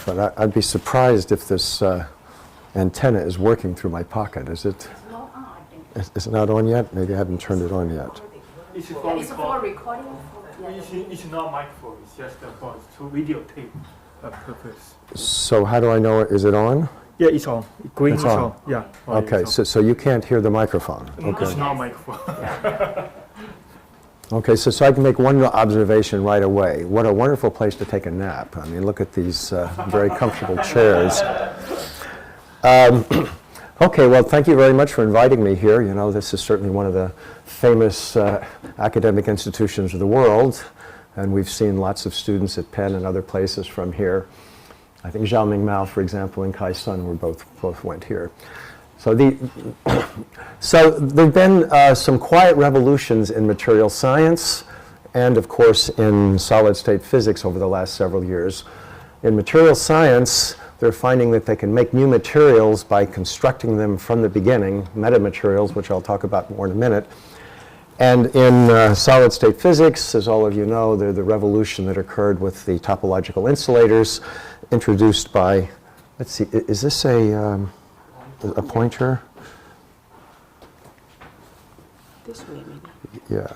But I'd be surprised if this antenna is working through my pocket. Is it? No, I think. Is it not on yet? Maybe I haven't turned it on yet. It's It's for recording. It's not microphone. It's just for videotape purpose. So how do I know it? Is it on? Yeah, it's on. Green It's is on. on. Yeah. Okay, so you can't hear the microphone. Okay. It's not microphone. Okay, so I can make one observation right away. What a wonderful place to take a nap. I mean, look at these very comfortable chairs. Okay, well, thank you very much for inviting me here. You know, this is certainly one of the famous academic institutions of the world, and we've seen lots of students at Penn and other places from here. I think Zhao Ming Mao, for example, and Kai Sun were both went here. So there have been some quiet revolutions in material science and, of course, in solid-state physics over the last several years. In material science, they're finding that they can make new materials by constructing them from the beginning, metamaterials, which I'll talk about more in a minute. And in solid-state physics, as all of you know, they're the revolution that occurred with the topological insulators introduced by, let's see, is this a pointer? This way, maybe. Yeah.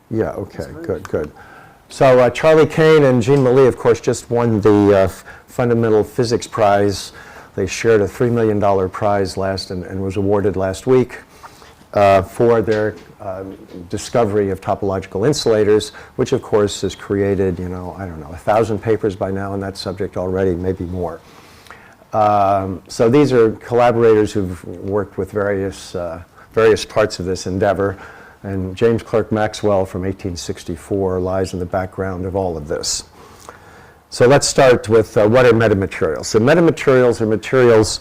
Yeah, okay, good. So Charlie Kane and Jean Marie, of course, just won the Fundamental Physics Prize. They shared a $3 million prize and was awarded last week for their discovery of topological insulators, which of course has created, you know, I don't know, 1,000 papers by now on that subject already, maybe more. So these are collaborators who've worked with various parts of this endeavor, and James Clerk Maxwell from 1864 lies in the background of all of this. So let's start with what are metamaterials. So metamaterials are materials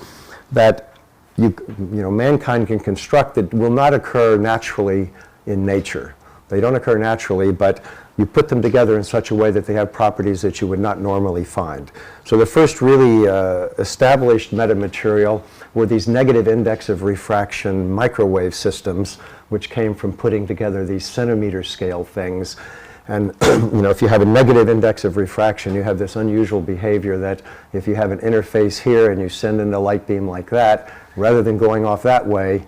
that you know, mankind can construct that will not occur naturally in nature. They don't occur naturally, but you put them together in such a way that they have properties that you would not normally find. So the first really established metamaterial were these negative index of refraction microwave systems, which came from putting together these centimeter scale things. And you know, if you have a negative index of refraction, you have this unusual behavior that if you have an interface here and you send in a light beam like that, rather than going off that way,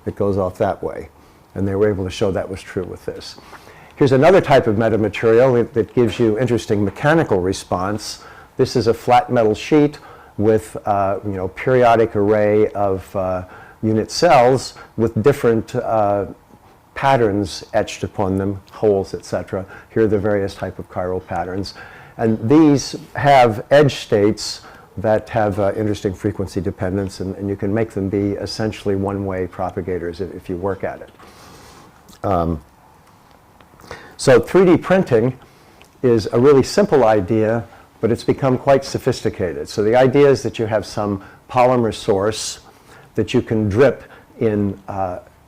it goes off that way. And they were able to show that was true with this. Here's another type of metamaterial that gives you interesting mechanical response. This is a flat metal sheet with you know, periodic array of unit cells with different patterns etched upon them, holes, etc. Here are the various type of chiral patterns. And these have edge states that have interesting frequency dependence, and you can make them be essentially one-way propagators if you work at it. So 3D printing is a really simple idea, but it's become quite sophisticated. So the idea is that you have some polymer source that you can drip in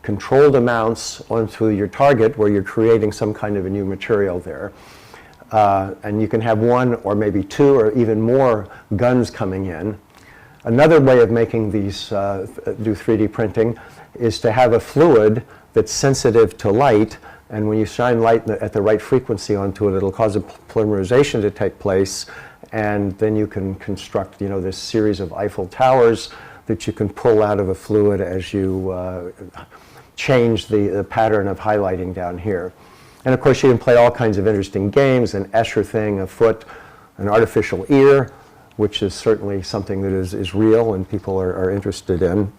controlled amounts onto your target where you're creating some kind of a new material there. And you can have one or maybe two or even more guns coming in. Another way of making these, do 3D printing, is to have a fluid that's sensitive to light, and when you shine light at the right frequency onto it, it'll cause a polymerization to take place, and then you can construct, you know, this series of Eiffel Towers that you can pull out of a fluid as you change the pattern of highlighting down here. And of course you can play all kinds of interesting games, an Escher thing, a foot, an artificial ear, which is certainly something that is real and people are interested in.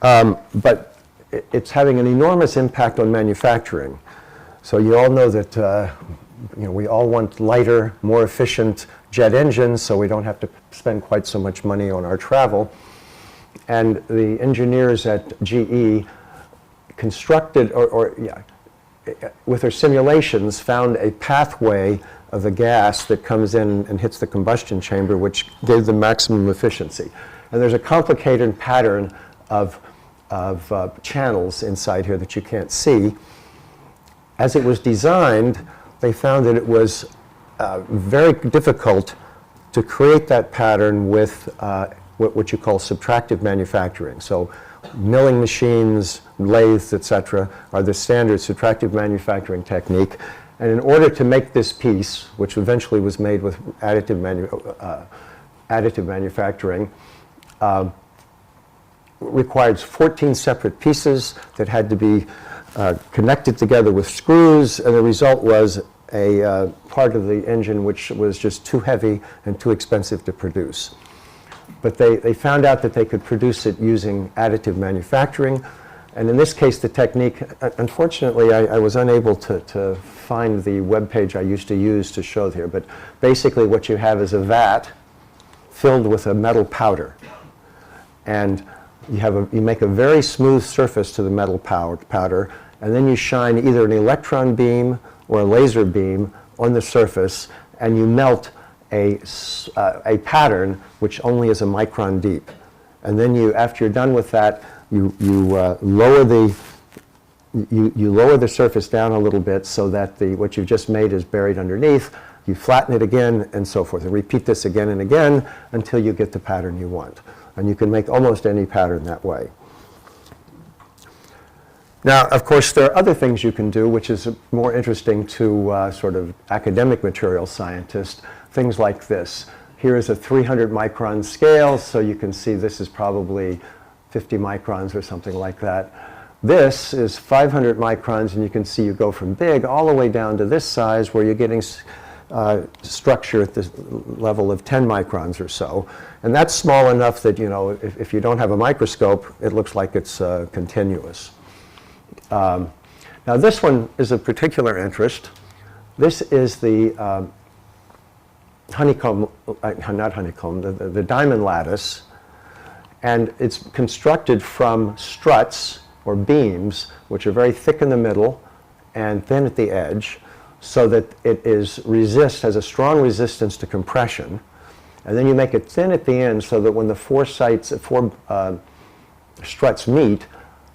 But it's having an enormous impact on manufacturing. So you all know that you know, we all want lighter, more efficient jet engines, so we don't have to spend quite so much money on our travel. And the engineers at GE constructed, with their simulations, found a pathway of the gas that comes in and hits the combustion chamber, which gave them maximum efficiency. And there's a complicated pattern of channels inside here that you can't see. As it was designed, they found that it was very difficult to create that pattern with what you call subtractive manufacturing. So milling machines, lathes, etc., are the standard subtractive manufacturing technique. And in order to make this piece, which eventually was made with additive manufacturing, requires 14 separate pieces that had to be connected together with screws, and the result was a part of the engine which was just too heavy and too expensive to produce. But they found out that they could produce it using additive manufacturing, and in this case the technique, unfortunately I was unable to find the web page I used to use to show here, but basically what you have is a vat filled with a metal powder, and you make a very smooth surface to the metal powder, and then you shine either an electron beam or a laser beam on the surface, and you melt a pattern which only is a micron deep. And then after you're done with that, you lower the surface down a little bit so that what you've just made is buried underneath. You flatten it again, and so forth. And repeat this again and again until you get the pattern you want. And you can make almost any pattern that way. Now, of course, there are other things you can do, which is more interesting to sort of academic material scientists. Things like this. Here is a 300 micron scale, so you can see this is probably 50 microns or something like that. This is 500 microns, and you can see you go from big all the way down to this size where you're getting structure at the level of 10 microns or so. And that's small enough that, you know, if you don't have a microscope, it looks like it's continuous. Now this one is of particular interest. This is the honeycomb, not honeycomb, the diamond lattice, and it's constructed from struts or beams which are very thick in the middle and thin at the edge, so that it has a strong resistance to compression, and then you make it thin at the end so that when the four struts meet,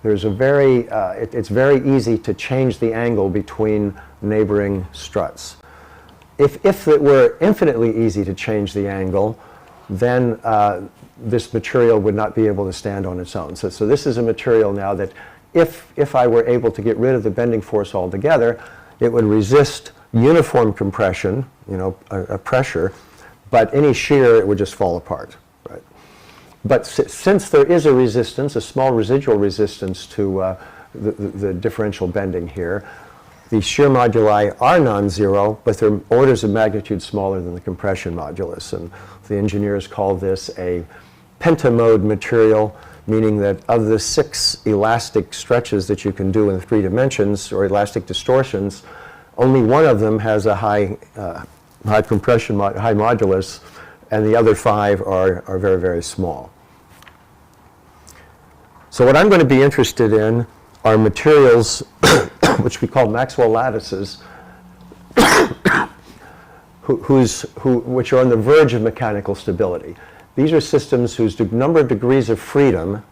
there's it's very easy to change the angle between neighboring struts. If it were infinitely easy to change the angle, then this material would not be able to stand on its own. So this is a material now that if I were able to get rid of the bending force altogether, it would resist uniform compression, you know, a pressure, but any shear, it would just fall apart. Right? But since there is a resistance, a small residual resistance to the differential bending here, the shear moduli are non-zero, but they're orders of magnitude smaller than the compression modulus. And the engineers call this a pentamode material, meaning that of the 6 elastic stretches that you can do in 3 dimensions, or elastic distortions, only one of them has a high compression, high modulus, and the other 5 are very, very small. So what I'm going to be interested in are materials which we call Maxwell lattices, which are on the verge of mechanical stability. These are systems whose number of degrees of freedom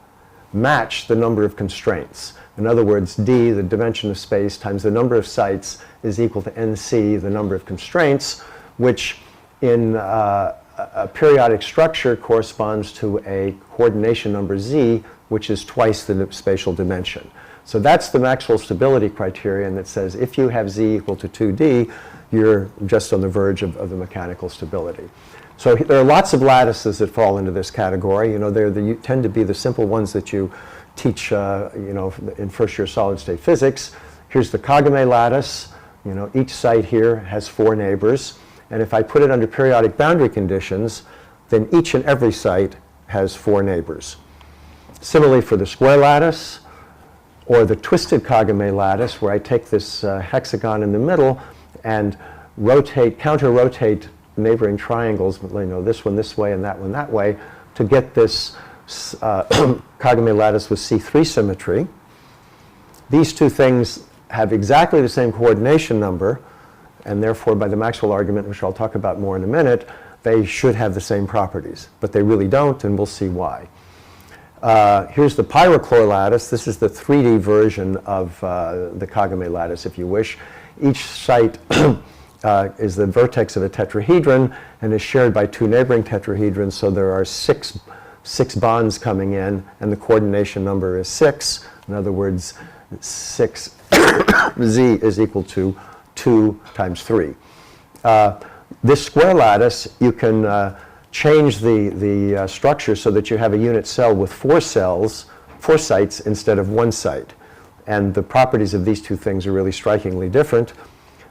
match the number of constraints. In other words, d, the dimension of space, times the number of sites is equal to nc, the number of constraints, which in a periodic structure corresponds to a coordination number z, which is twice the spatial dimension. So that's the Maxwell stability criterion that says if you have z equal to 2d, you're just on the verge of the mechanical stability. So there are lots of lattices that fall into this category. You know, they tend to be the simple ones that you teach, you know, in first year solid state physics. Here's the Kagame lattice. You know, each site here has 4 neighbors. And if I put it under periodic boundary conditions, then each and every site has 4 neighbors. Similarly for the square lattice, or the twisted Kagame lattice, where I take this hexagon in the middle and counter-rotate neighboring triangles, you know, this one this way and that one that way, to get this Kagame lattice with C3 symmetry. These two things have exactly the same coordination number, and therefore by the Maxwell argument, which I'll talk about more in a minute, they should have the same properties. But they really don't, and we'll see why. Here's the pyrochlore lattice. This is the 3D version of the Kagame lattice, if you wish. Each site is the vertex of a tetrahedron and is shared by 2 neighboring tetrahedrons, so there are six bonds coming in, and the coordination number is 6. In other words, 6 z is equal to 2 times 3. This square lattice, you can change the structure so that you have a unit cell with 4 sites instead of 1 site. And the properties of these two things are really strikingly different.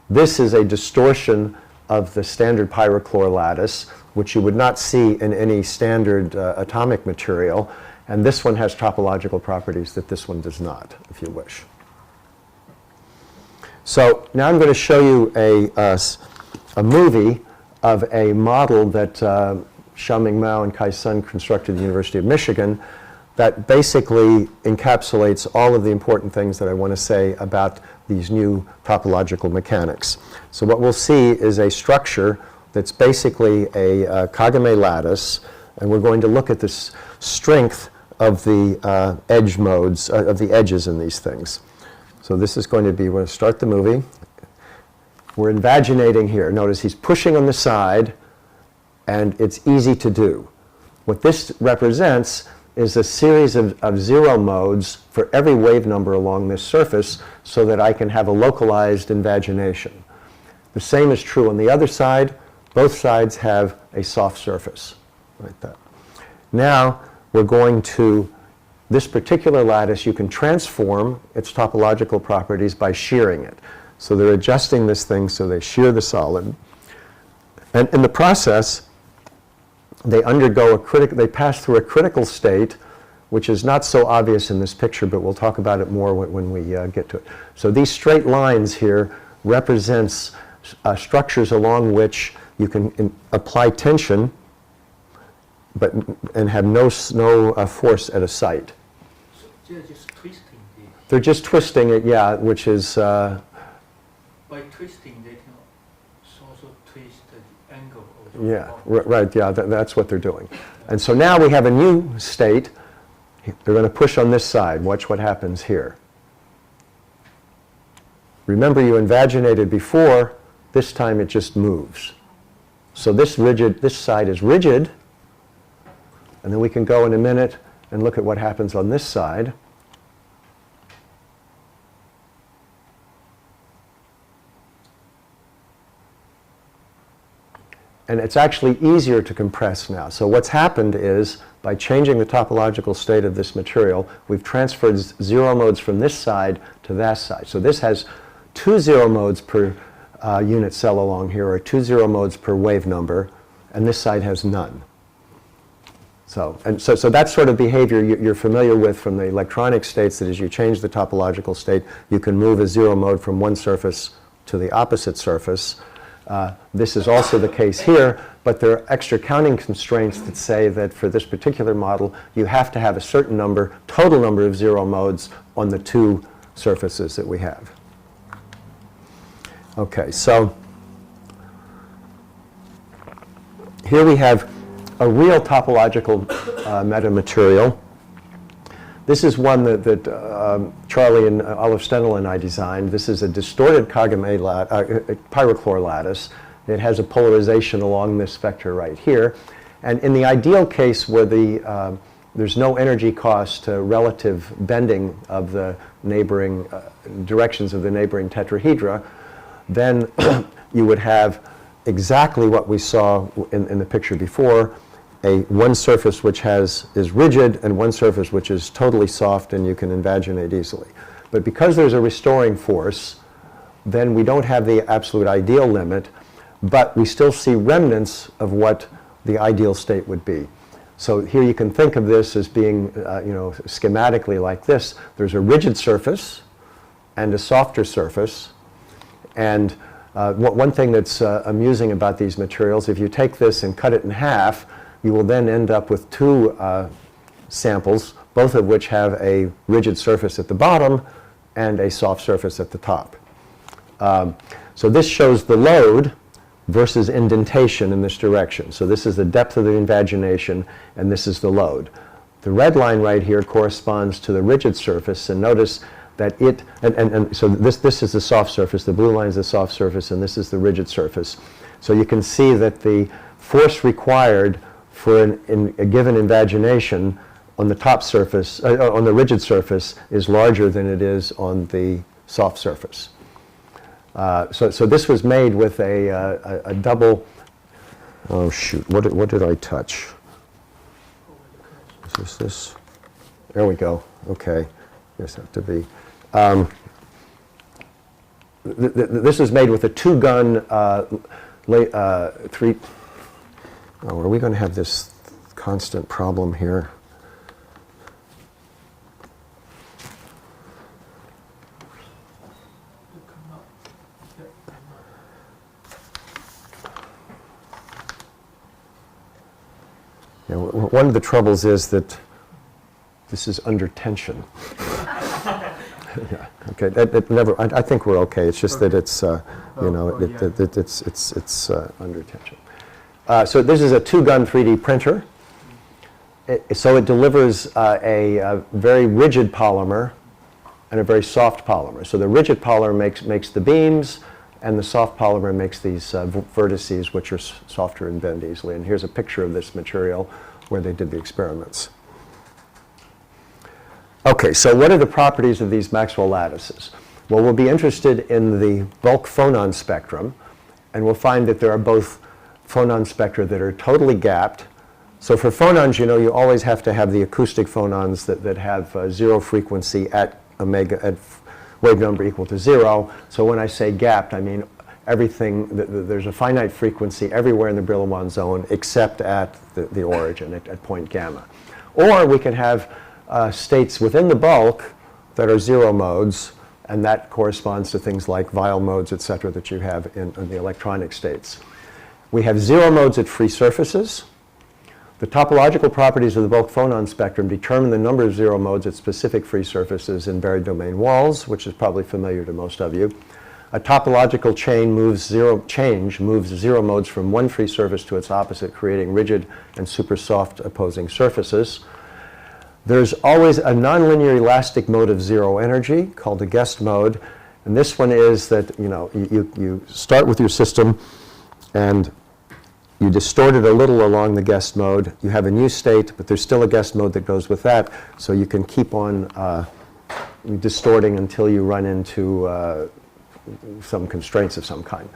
This is a distortion of the standard pyrochlore lattice, which you would not see in any standard atomic material. And this one has topological properties that this one does not, if you wish. So now I'm going to show you a movie of a model that Xiaoming Mao and Kai Sun constructed at the University of Michigan that basically encapsulates all of the important things that I want to say about these new topological mechanics. So what we'll see is a structure that's basically a Kagame lattice, and we're going to look at this strength of the edge modes, of the edges in these things. So this is going to be, we're going to start the movie. We're invaginating here. Notice he's pushing on the side, and it's easy to do. What this represents is a series of 0 modes for every wave number along this surface so that I can have a localized invagination. The same is true on the other side. Both sides have a soft surface, like that. Now we're going to, this particular lattice, you can transform its topological properties by shearing it. So they're adjusting this thing so they shear the solid. And in the process, they pass through a critical state, which is not so obvious in this picture, but we'll talk about it more when we get to it. So these straight lines here represents structures along which you can apply tension and have no force at a site. So they're just twisting it. They're just twisting it, yeah, which is... By twisting, they can also twist the angle of the Yeah, ball. right, yeah, that's what they're doing. And so now we have a new state. They're going to push on this side. Watch what happens here. Remember, you invaginated before. This time it just moves. So this side is rigid. And then we can go in a minute and look at what happens on this side. And it's actually easier to compress now. So what's happened is, by changing the topological state of this material, we've transferred 0 modes from this side to that side. So this has 2 0 modes per unit cell along here, or 2 0 modes per wave number, and this side has none. So that sort of behavior you're familiar with from the electronic states, that as you change the topological state, you can move a 0 mode from one surface to the opposite surface. This is also the case here, but there are extra counting constraints that say that for this particular model, you have to have a certain total number of 0 modes on the 2 surfaces that we have. Okay, so here we have a real topological metamaterial. This is one that Charlie and Olive Stendhal and I designed. This is a distorted Kagame pyrochlore lattice. It has a polarization along this vector right here. And in the ideal case where there's no energy cost to relative bending of the neighboring directions of the neighboring tetrahedra, then you would have exactly what we saw in the picture before, one surface which is rigid and one surface which is totally soft and you can invaginate easily. But because there's a restoring force, then we don't have the absolute ideal limit, but we still see remnants of what the ideal state would be. So here you can think of this as being, schematically like this. There's a rigid surface and a softer surface. And one thing that's amusing about these materials, if you take this and cut it in half, you will then end up with 2 samples, both of which have a rigid surface at the bottom and a soft surface at the top. So this shows the load versus indentation in this direction. So this is the depth of the invagination, and this is the load. The red line right here corresponds to the rigid surface, and notice that so this is the soft surface, the blue line is the soft surface, and this is the rigid surface. So you can see that the force required for a given invagination on the top surface, on the rigid surface, is larger than it is on the soft surface. So this was made with a double, oh shoot, what did I touch? Is this? There we go, okay. This have to be. This is made with a 2-gun, three, oh, are we going to have this constant problem here? Yeah, one of the troubles is that this is under tension. Yeah, okay. It never. I think we're okay. It's just that it's, it's under tension. So this is a 2-gun 3D printer. So it delivers a very rigid polymer and a very soft polymer. So the rigid polymer makes the beams, and the soft polymer makes these vertices, which are softer and bend easily. And here's a picture of this material where they did the experiments. Okay, so what are the properties of these Maxwell lattices? Well, we'll be interested in the bulk phonon spectrum, and we'll find that there are both phonon spectra that are totally gapped. So for phonons, you always have to have the acoustic phonons that have zero frequency at wave number equal to 0. So when I say gapped, I mean everything, there's a finite frequency everywhere in the Brillouin zone except at the origin, at point gamma. Or we can have states within the bulk that are 0 modes, and that corresponds to things like Weyl modes, et cetera, that you have in the electronic states. We have 0 modes at free surfaces. The topological properties of the bulk phonon spectrum determine the number of 0 modes at specific free surfaces in varied domain walls, which is probably familiar to most of you. A topological change moves 0 modes from one free surface to its opposite, creating rigid and super soft opposing surfaces. There's always a nonlinear elastic mode of 0 energy called a guest mode, and this one is that you start with your system and you distort it a little along the guest mode. You have a new state, but there's still a guest mode that goes with that, so you can keep on distorting until you run into some constraints of some kind.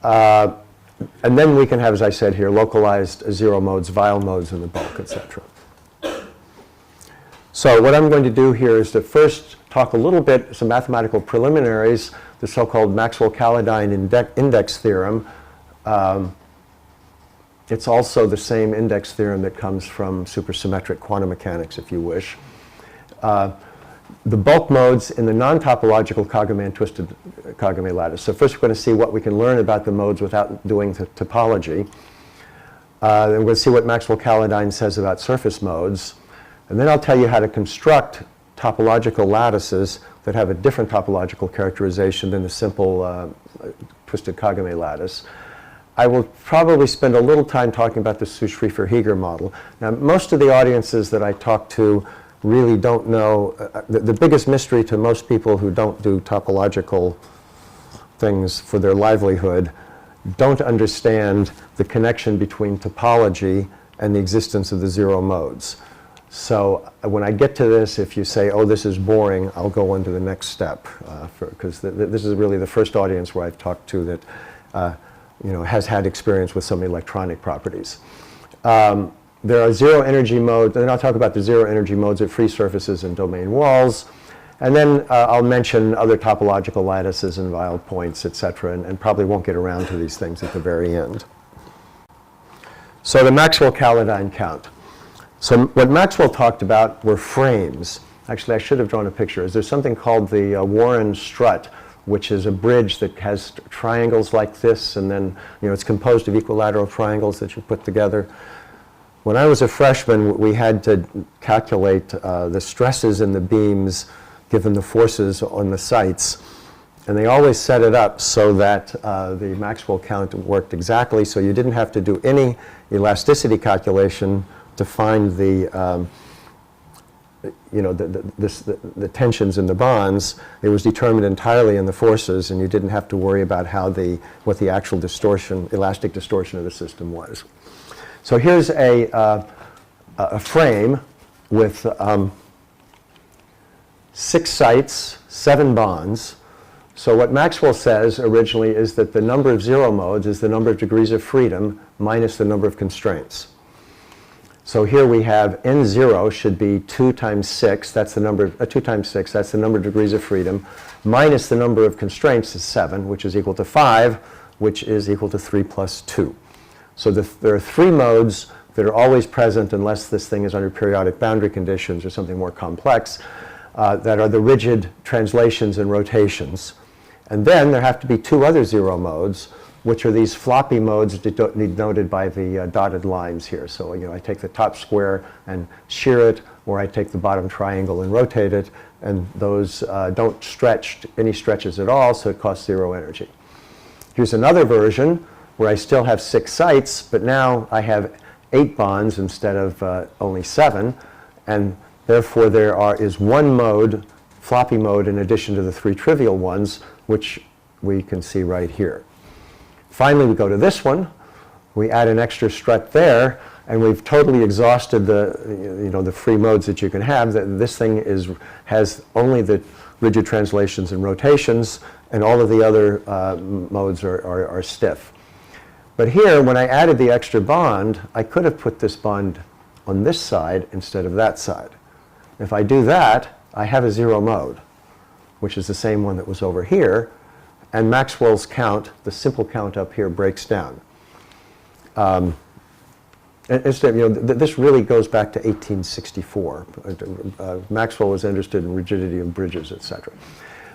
And then we can have, as I said here, localized 0 modes, Weyl modes in the bulk, etc. So what I'm going to do here is to first talk a little bit, some mathematical preliminaries, the so-called Maxwell-Caledine index theorem. It's also the same index theorem that comes from supersymmetric quantum mechanics, if you wish. The bulk modes in the non-topological Kagame and twisted Kagame lattice. So first we're going to see what we can learn about the modes without doing the topology. Then we're going to see what Maxwell-Caledine says about surface modes. And then I'll tell you how to construct topological lattices that have a different topological characterization than the simple twisted Kagame lattice. I will probably spend a little time talking about the Schrieffer-Heeger model. Now, most of the audiences that I talk to really don't know, the biggest mystery to most people who don't do topological things for their livelihood don't understand the connection between topology and the existence of the 0 modes. So when I get to this, if you say, oh, this is boring, I'll go on to the next step, because this is really the first audience where I've talked to that has had experience with some electronic properties. There are 0 energy modes, and then I'll talk about the 0 energy modes at free surfaces and domain walls. And then I'll mention other topological lattices and Weyl points, et cetera, and probably won't get around to these things at the very end. So the Maxwell-Caledine count. So what Maxwell talked about were frames. Actually, I should have drawn a picture. There's something called the Warren strut, which is a bridge that has triangles like this, and then it's composed of equilateral triangles that you put together. When I was a freshman, we had to calculate the stresses in the beams given the forces on the sites. And they always set it up so that the Maxwell count worked exactly, so you didn't have to do any elasticity calculation to find the tensions in the bonds. It was determined entirely in the forces, and you didn't have to worry about what the actual elastic distortion of the system was. So here's a frame with 6 sites, 7 bonds. So what Maxwell says originally is that the number of zero modes is the number of degrees of freedom minus the number of constraints. So here we have n0 should be 2 times 6, that's the number, 2 times 6, that's the number of degrees of freedom, minus the number of constraints is 7, which is equal to 5, which is equal to 3 plus 2. So there are 3 modes that are always present unless this thing is under periodic boundary conditions or something more complex, that are the rigid translations and rotations. And then there have to be 2 other zero modes, which are these floppy modes denoted by the dotted lines here. So, I take the top square and shear it, or I take the bottom triangle and rotate it, and those don't stretch any stretches at all, so it costs 0 energy. Here's another version where I still have 6 sites, but now I have 8 bonds instead of only 7, and therefore there is 1 mode, floppy mode, in addition to the 3 trivial ones, which we can see right here. Finally, we go to this one. We add an extra strut there, and we've totally exhausted the free modes that you can have. This thing has only the rigid translations and rotations, and all of the other modes are stiff. But here, when I added the extra bond, I could have put this bond on this side instead of that side. If I do that, I have a 0 mode, which is the same one that was over here, and Maxwell's count, the simple count up here, breaks down. This really goes back to 1864. Maxwell was interested in rigidity of bridges, etc.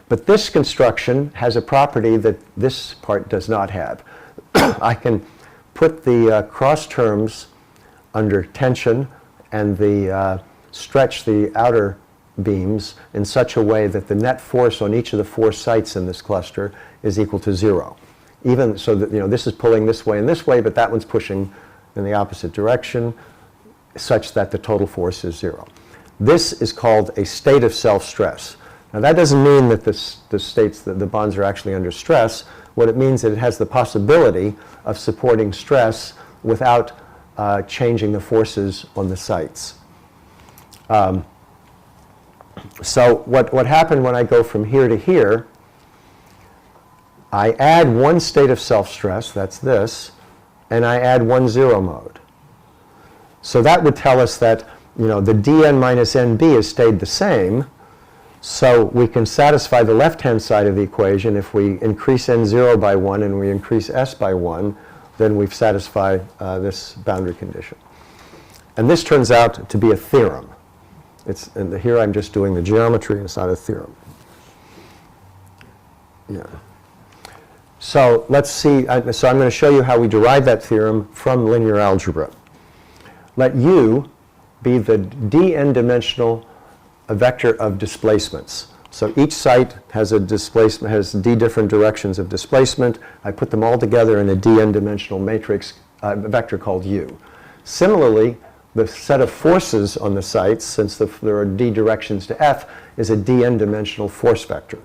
But this construction has a property that this part does not have. I can put the cross terms under tension and stretch the outer beams in such a way that the net force on each of the 4 sites in this cluster is equal to 0. Even so that this is pulling this way and this way, but that one's pushing in the opposite direction, such that the total force is 0. This is called a state of self-stress. Now that doesn't mean that the bonds are actually under stress. What it means is it has the possibility of supporting stress without changing the forces on the sites. So what happened when I go from here to here, I add 1 state of self-stress, that's this, and I add 1 zero mode. So that would tell us that the dn minus nb has stayed the same, so we can satisfy the left-hand side of the equation. If we increase n0 by 1 and we increase s by 1, then we've satisfied this boundary condition. And this turns out to be a theorem. And here I'm just doing the geometry, it's not a theorem. Yeah. So let's see, so I'm going to show you how we derive that theorem from linear algebra. Let U be the dn-dimensional vector of displacements. So each site has d different directions of displacement. I put them all together in a dn-dimensional matrix vector called U. Similarly, the set of forces on the sites, since there are d directions to F, is a dn-dimensional force vector.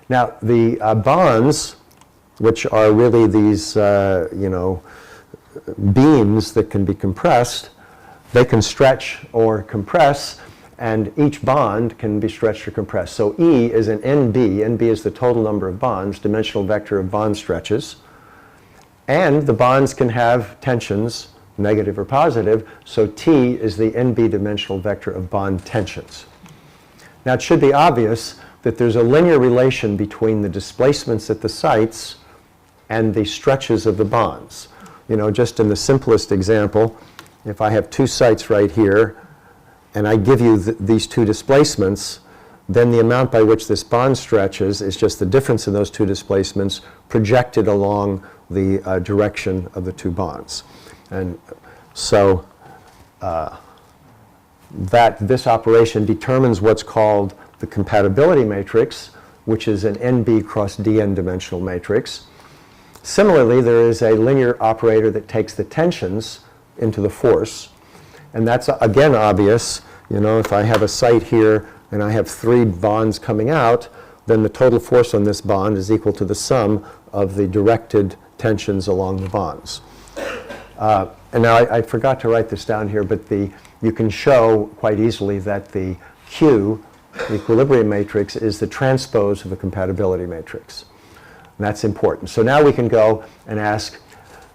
Now, the bonds, which are really these, beams that can be compressed, they can stretch or compress, and each bond can be stretched or compressed. So E is an NB. NB is the total number of bonds, dimensional vector of bond stretches. And the bonds can have tensions, negative or positive, so T is the NB dimensional vector of bond tensions. Now it should be obvious that there's a linear relation between the displacements at the sites and the stretches of the bonds. Just in the simplest example, if I have 2 sites right here, and I give you these 2 displacements, then the amount by which this bond stretches is just the difference in those 2 displacements projected along the direction of the 2 bonds. And so this operation determines what's called the compatibility matrix, which is an NB cross DN dimensional matrix. Similarly, there is a linear operator that takes the tensions into the force. And that's, again, obvious. If I have a site here and I have 3 bonds coming out, then the total force on this bond is equal to the sum of the directed tensions along the bonds. And now I forgot to write this down here, but you can show quite easily that the Q the equilibrium matrix, is the transpose of the compatibility matrix. And that's important. So now we can go and ask,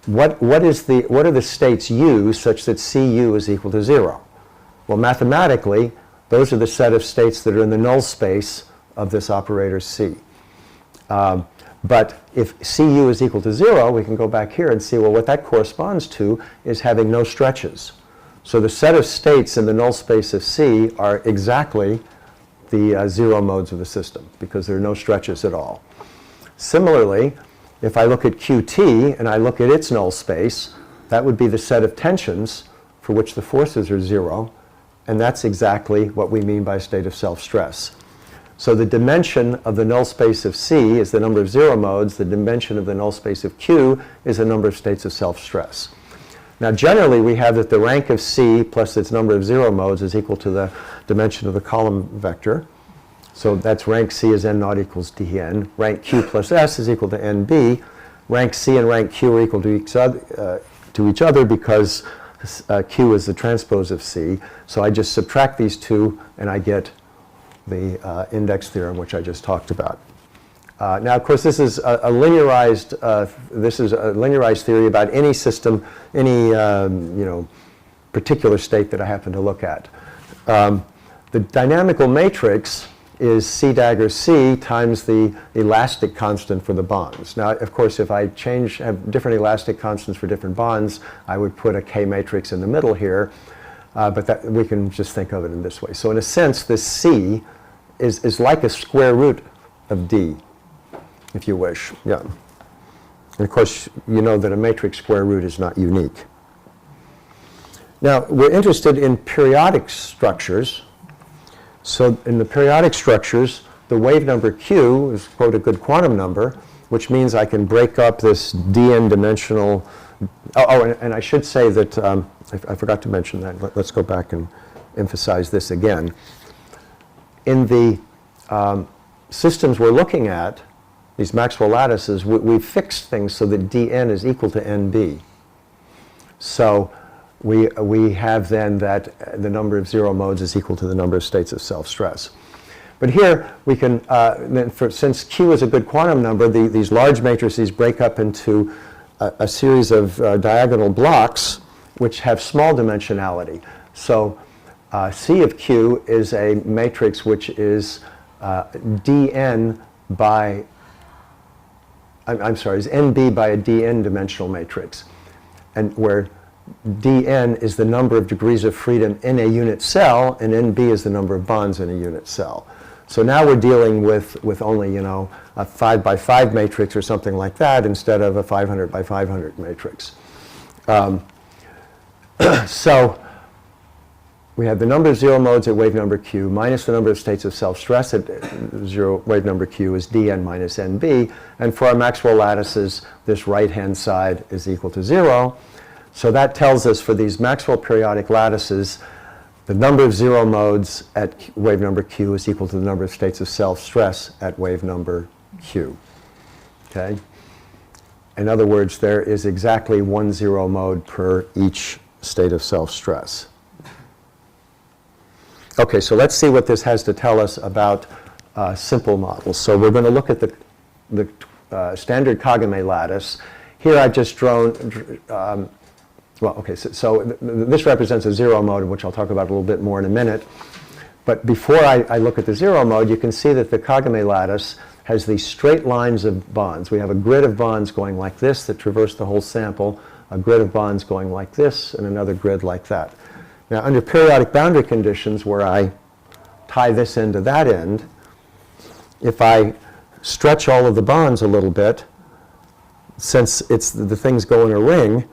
what are the states U such that Cu is equal to 0? Well, mathematically, those are the set of states that are in the null space of this operator C. But if Cu is equal to 0, we can go back here and see, well, what that corresponds to is having no stretches. So the set of states in the null space of C are exactly the 0 modes of the system, because there are no stretches at all. Similarly, if I look at Qt and I look at its null space, that would be the set of tensions for which the forces are 0, and that's exactly what we mean by state of self-stress. So the dimension of the null space of C is the number of 0 modes. The dimension of the null space of Q is the number of states of self-stress. Now generally we have that the rank of C plus its number of 0 modes is equal to the dimension of the column vector. So that's rank C is n naught equals dn. Rank Q plus S is equal to nb. Rank C and rank Q are equal to each other because Q is the transpose of C. So I just subtract these two and I get the index theorem, which I just talked about. Now, of course, this is a linearized theory about any system, any particular state that I happen to look at. The dynamical matrix is C dagger C times the elastic constant for the bonds. Now, of course, if I have different elastic constants for different bonds, I would put a K matrix in the middle here, but we can just think of it in this way. So in a sense, this C is like a square root of D, if you wish. Yeah. And of course, you know that a matrix square root is not unique. Now, we're interested in periodic structures. So in the periodic structures, the wave number Q is, quote, a good quantum number, which means I can break up this dn dimensional. And I should say that, I forgot to mention that. Let's go back and emphasize this again. In the systems we're looking at, these Maxwell lattices, we've fixed things so that dn is equal to nb. So we have then that the number of 0 modes is equal to the number of states of self-stress. But here we can, since Q is a good quantum number, these large matrices break up into a series of diagonal blocks which have small dimensionality. So C of Q is a matrix which is dn by, is nb by a dn dimensional matrix, and where dn is the number of degrees of freedom in a unit cell, and nb is the number of bonds in a unit cell. So now we're dealing with only, a 5 by 5 matrix or something like that instead of a 500 by 500 matrix. So we have the number of 0 modes at wave number Q minus the number of states of self-stress at wave number Q is dn minus nb. And for our Maxwell lattices, this right-hand side is equal to 0. So that tells us for these Maxwell periodic lattices, the number of 0 modes at wave number Q is equal to the number of states of self-stress at wave number Q. Okay? In other words, there is exactly 1 0 mode per each state of self-stress. Okay, so let's see what this has to tell us about simple models. So we're going to look at the standard Kagame lattice. Here I've just drawn, so this represents a 0 mode, which I'll talk about a little bit more in a minute. But before I look at the 0 mode, you can see that the Kagame lattice has these straight lines of bonds. We have a grid of bonds going like this that traverse the whole sample, a grid of bonds going like this, and another grid like that. Now, under periodic boundary conditions where I tie this end to that end, if I stretch all of the bonds a little bit, since the things go in a ring,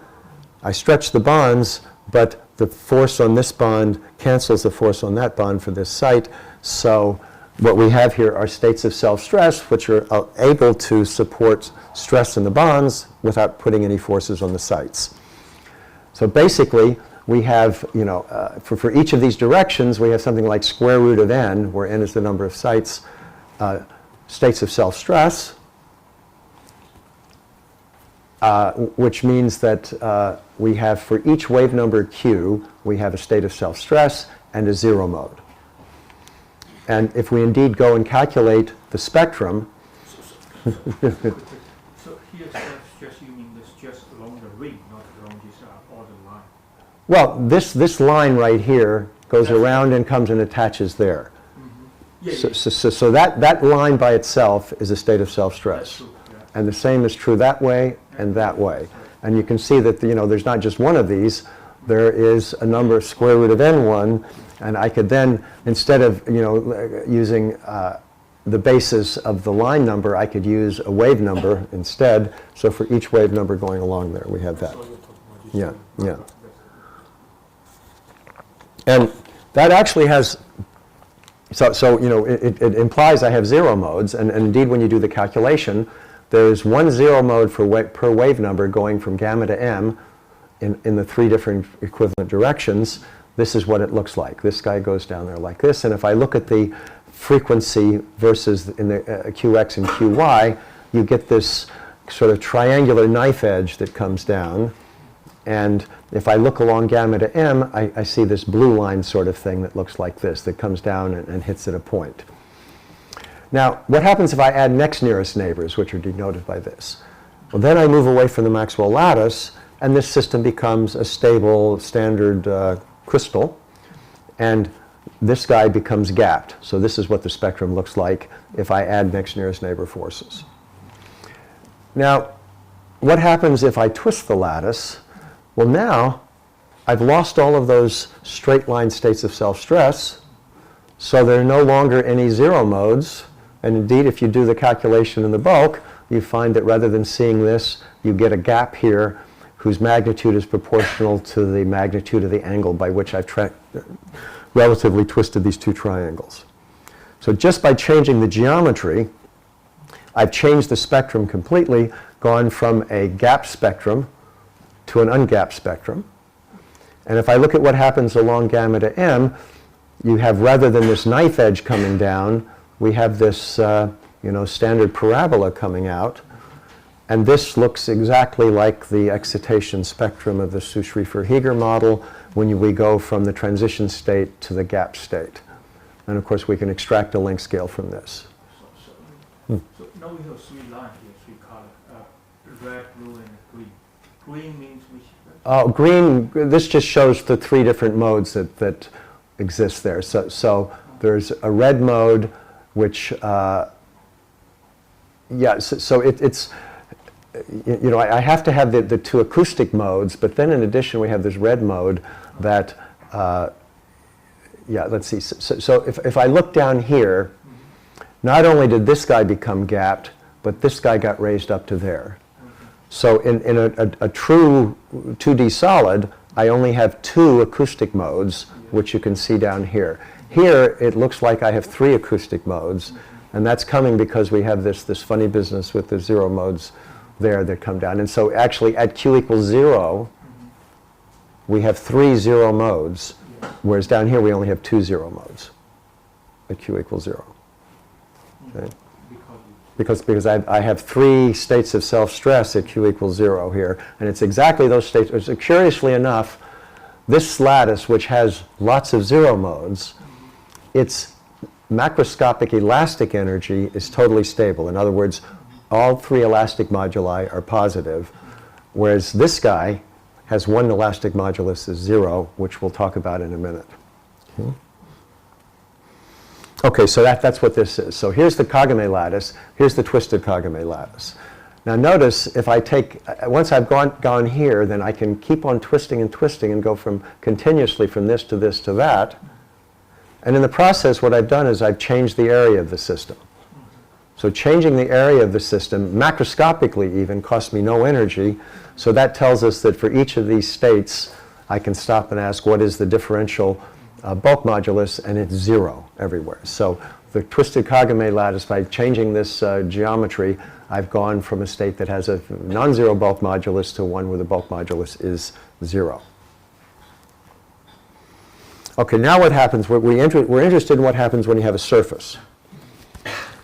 I stretch the bonds, but the force on this bond cancels the force on that bond for this site. So what we have here are states of self-stress, which are able to support stress in the bonds without putting any forces on the sites. So basically, we have, for each of these directions, we have something like square root of n, where n is the number of sites, states of self-stress, which means that we have, for each wave number Q, we have a state of self-stress and a 0 mode. And if we indeed go and calculate the spectrum, So here just you mean this just along the ring, not along this order line. well, this line right here goes around and comes and attaches there. Yeah, So that line by itself is a state of that's self-stress. true. Yeah. And the same is true that way and that way. And you can see that, there's not just one of these. There is a number, square root of n1, and I could then, instead of, using the basis of the line number, I could use a wave number instead. So for each wave number going along there, we have that. So you're talking about this Yeah, one. yeah. And that actually has, it implies I have zero modes, and indeed when you do the calculation, there's one zero mode per wave number going from gamma to m in the three different equivalent directions. This is what it looks like. This guy goes down there like this, and if I look at the frequency versus in the qx and qy, you get this sort of triangular knife edge that comes down. And if I look along gamma to m, I see this blue line sort of thing that looks like this, that comes down and hits at a point. Now, what happens if I add next nearest neighbors, which are denoted by this? Well, then I move away from the Maxwell lattice, and this system becomes a stable, standard crystal, and this guy becomes gapped. So this is what the spectrum looks like if I add next nearest neighbor forces. Now, what happens if I twist the lattice? Well, now I've lost all of those straight line states of self-stress, so there are no longer any zero modes. And indeed, if you do the calculation in the bulk, you find that rather than seeing this, you get a gap here whose magnitude is proportional to the magnitude of the angle by which I've relatively twisted these two triangles. So just by changing the geometry, I've changed the spectrum completely, gone from a gap spectrum to an ungapped spectrum. And if I look at what happens along gamma to m, you have, rather than this knife edge coming down, we have this standard parabola coming out. And this looks exactly like the excitation spectrum of the Sushri-Verheeger model when we go from the transition state to the gap state. And of course, we can extract a length scale from this. So now we have three lines here, three colors, red, blue, and green. Green means which? Green, this just shows the three different modes that exist there. So there's a red mode, which, I have to have the two acoustic modes, but then in addition we have this red mode that, let's see. So if I look down here, not only did this guy become gapped, but this guy got raised up to there. So in a true 2D solid, I only have two acoustic modes, which you can see down here. Here, it looks like I have three acoustic modes, and that's coming because we have this funny business with the zero modes there that come down. And so actually at q equals 0, we have three zero modes, whereas down here we only have two zero modes at q equals 0. Okay? Because I have three states of self-stress at q equals 0 here, and it's exactly those states. So curiously enough, this lattice, which has lots of zero modes, its macroscopic elastic energy is totally stable. In other words, all three elastic moduli are positive, whereas this guy has one elastic modulus is 0, which we'll talk about in a minute. Okay, so that's what this is. So here's the Kagame lattice, here's the twisted Kagame lattice. Now notice, if I take, once I've gone here, then I can keep on twisting and go from continuously from this to that. And in the process, what I've done is I've changed the area of the system. So changing the area of the system, macroscopically even, costs me no energy. So that tells us that for each of these states, I can stop and ask what is the differential bulk modulus, and it's 0 everywhere. So the twisted Kagame lattice, by changing this geometry, I've gone from a state that has a non-zero bulk modulus to one where the bulk modulus is 0. Okay, now what happens, we're interested in what happens when you have a surface.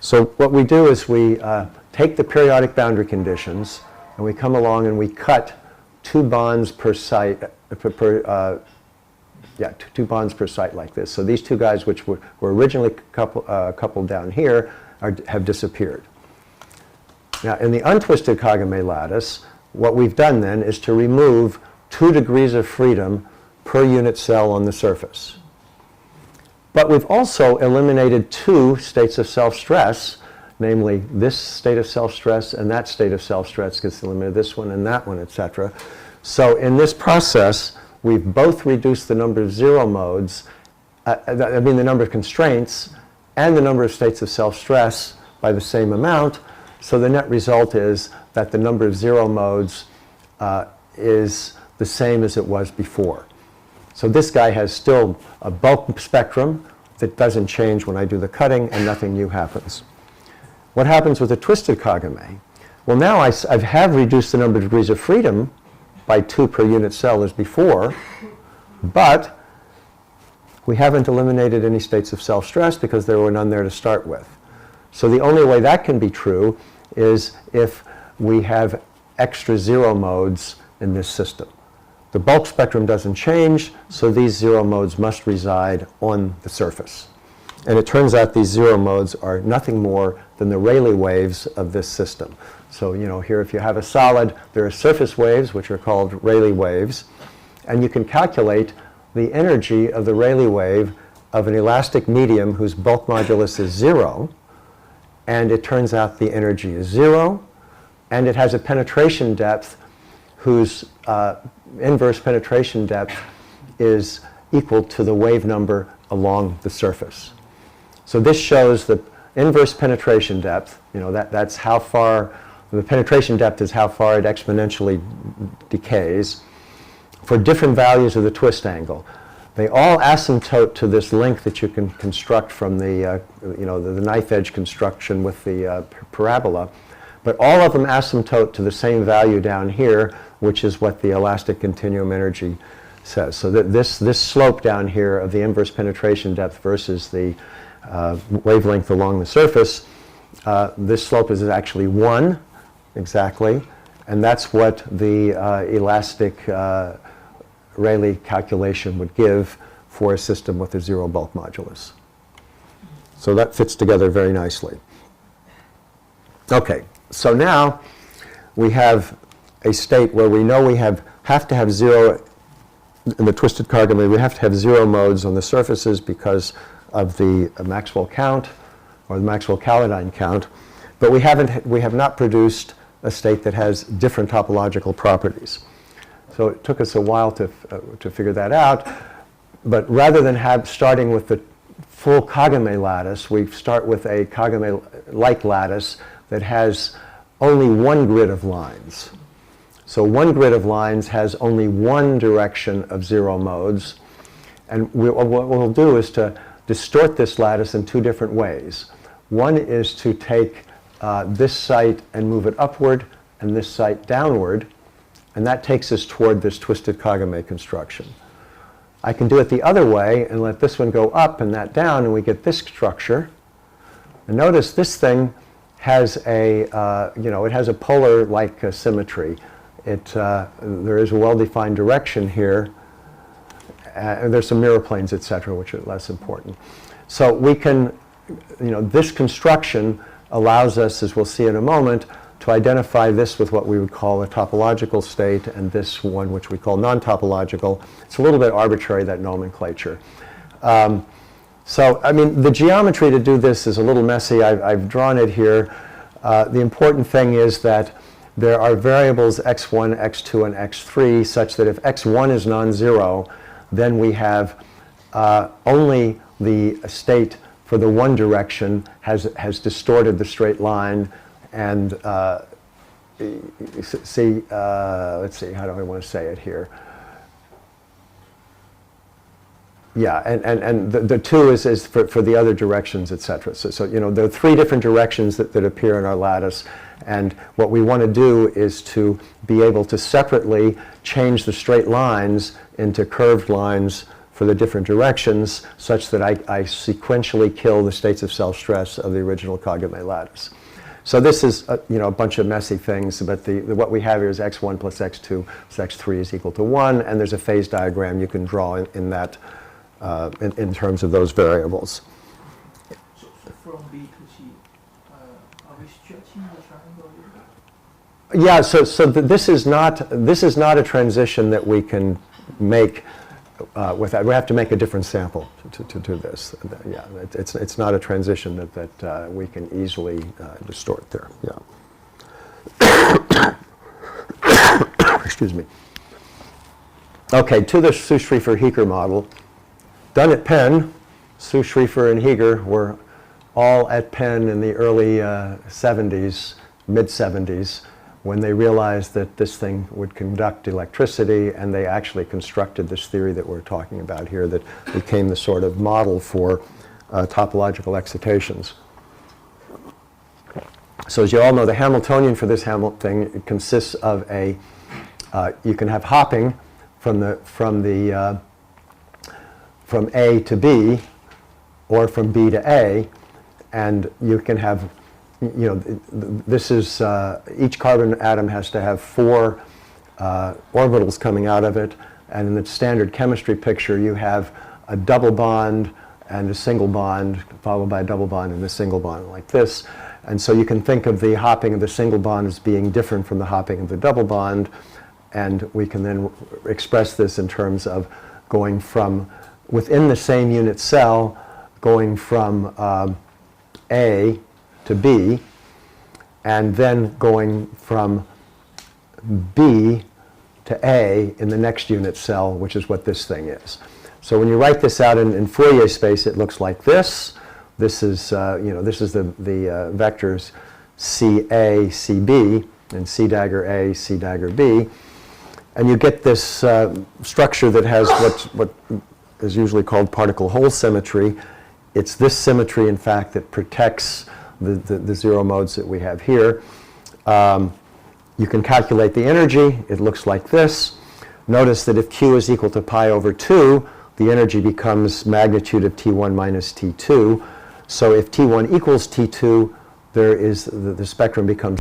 So what we do is we take the periodic boundary conditions, and we come along and we cut 2 bonds per site, Yeah, two bonds per site like this. So these two guys, which were originally coupled down here, have disappeared. Now, in the untwisted Kagame lattice, what we've done then is to remove 2 degrees of freedom per unit cell on the surface. But we've also eliminated 2 states of self-stress, namely this state of self-stress and that state of self-stress gets eliminated, this one and that one, etc. So in this process, we've both reduced the number of zero modes, the number of constraints, and the number of states of self-stress by the same amount. So the net result is that the number of zero modes is the same as it was before. So this guy has still a bulk spectrum that doesn't change when I do the cutting, and nothing new happens. What happens with a twisted Kagame? Well, now I have reduced the number of degrees of freedom by 2 per unit cell as before, but we haven't eliminated any states of self-stress because there were none there to start with. So the only way that can be true is if we have extra zero modes in this system. The bulk spectrum doesn't change, so these zero modes must reside on the surface. And it turns out these zero modes are nothing more than the Rayleigh waves of this system. So, here if you have a solid, there are surface waves, which are called Rayleigh waves, and you can calculate the energy of the Rayleigh wave of an elastic medium whose bulk modulus is 0, and it turns out the energy is 0, and it has a penetration depth whose inverse penetration depth is equal to the wave number along the surface. So this shows the inverse penetration depth. That's how far, the penetration depth is how far it exponentially decays for different values of the twist angle. They all asymptote to this length that you can construct from the knife edge construction with the parabola, but all of them asymptote to the same value down here, which is what the elastic continuum energy says. So that this slope down here of the inverse penetration depth versus the wavelength along the surface, this slope is actually 1 exactly, and that's what the elastic Rayleigh calculation would give for a system with a 0 bulk modulus. So that fits together very nicely. Okay, so now we have a state where we know we have to have 0 in the twisted Kagame. We have to have 0 modes on the surfaces because of the Maxwell count or the Maxwell Callodine count, but we have not produced a state that has different topological properties. So it took us a while to figure that out, but rather than starting with the full Kagame lattice, we start with a Kagame-like lattice that has only one grid of lines. So one grid of lines has only one direction of 0 modes, and what we'll do is to distort this lattice in 2 different ways. One is to take this site and move it upward and this site downward, and that takes us toward this twisted Kagame construction. I can do it the other way and let this one go up and that down, and we get this structure. And notice this thing has a, it has a polar-like symmetry. There is a well-defined direction here, and there's some mirror planes, etc., which are less important. So we can, this construction allows us, as we'll see in a moment, to identify this with what we would call a topological state, and this one which we call non-topological. It's a little bit arbitrary, that nomenclature. The geometry to do this is a little messy. I've drawn it here. The important thing is that there are variables x1, x2, and x3 such that if x1 is non-zero, then we have only the state for the one direction has distorted the straight line, and let's see, how do I want to say it here? Yeah, and the 2 is for the other directions, etc. So there are 3 different directions that appear in our lattice, and what we want to do is to be able to separately change the straight lines into curved lines for the different directions, such that I sequentially kill the states of self-stress of the original Kagame lattice. So this is a bunch of messy things, but what we have here is x1 plus x2 plus x3 is equal to 1, and there's a phase diagram you can draw in that in terms of those variables. So from B to C, are we stretching the triangle a little bit? Yeah, this is not a transition that we can make without. We have to make a different sample to this. Yeah, it's not a transition that we can easily distort there. Yeah. Excuse me. Okay, to the Su-Schrieffer-Heeger model, done at Penn. Su-Schrieffer and Heeger were all at Penn in the early 70s, mid-70s, when they realized that this thing would conduct electricity, and they actually constructed this theory that we're talking about here that became the sort of model for topological excitations. So as you all know, the Hamiltonian for this thing, it consists of you can have hopping from A to B, or from B to A, and you can have, this is, each carbon atom has to have 4 orbitals coming out of it, and in the standard chemistry picture you have a double bond and a single bond, followed by a double bond and a single bond, like this. And so you can think of the hopping of the single bond as being different from the hopping of the double bond, and we can then express this in terms of going from, within the same unit cell, going from A to B, and then going from B to A in the next unit cell, which is what this thing is. So when you write this out in Fourier space, it looks like this. This is, this is the vectors CA, CB, and C dagger A, C dagger B. And you get this structure that has what is usually called particle hole symmetry. It's this symmetry, in fact, that protects the zero modes that we have here. You can calculate the energy. It looks like this. Notice that if Q is equal to pi over 2, the energy becomes magnitude of T1 minus T2. So if T1 equals T2, there is the spectrum becomes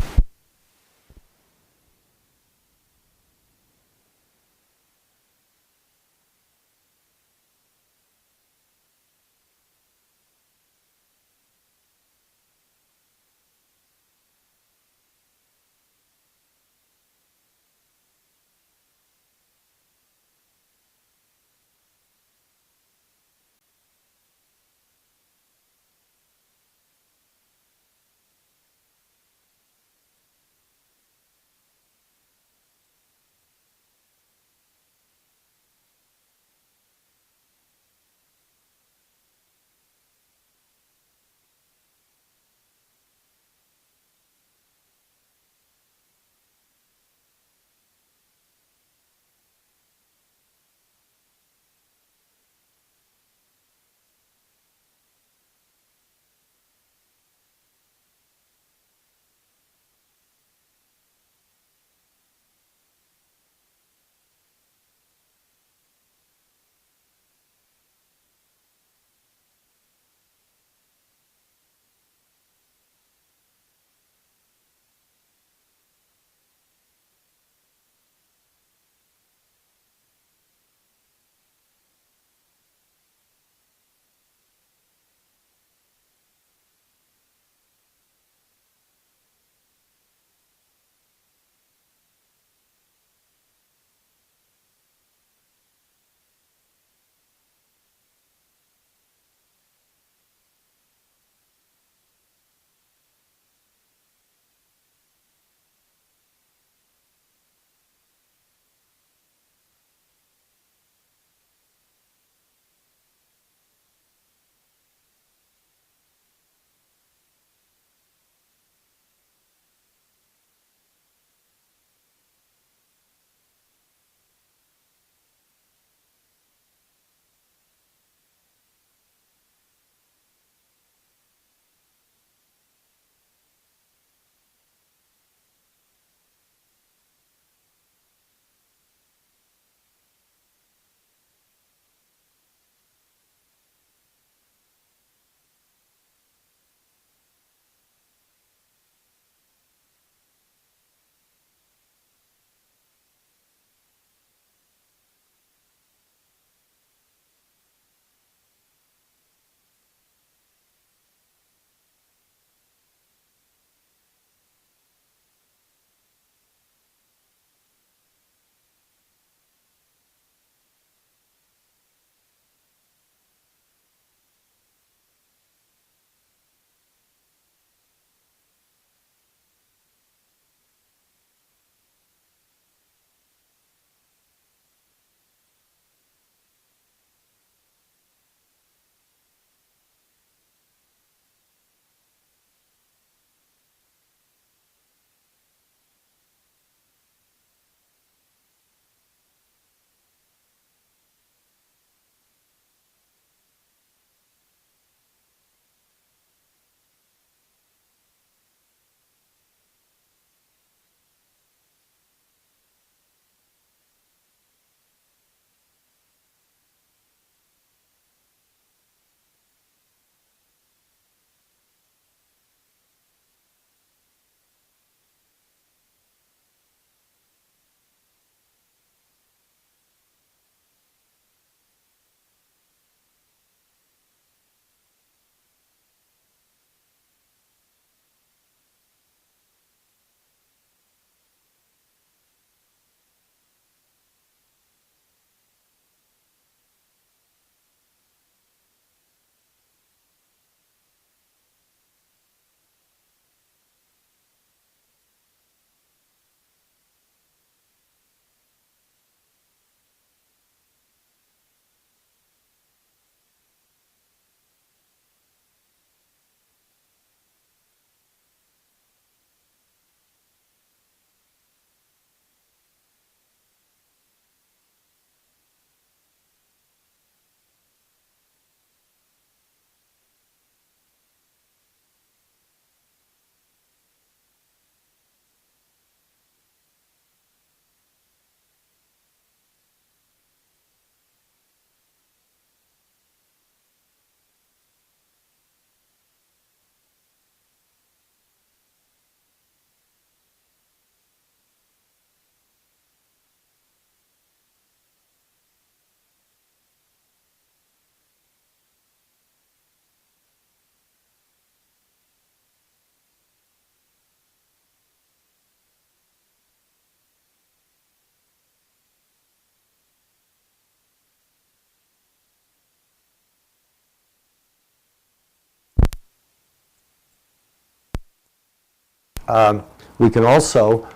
we can also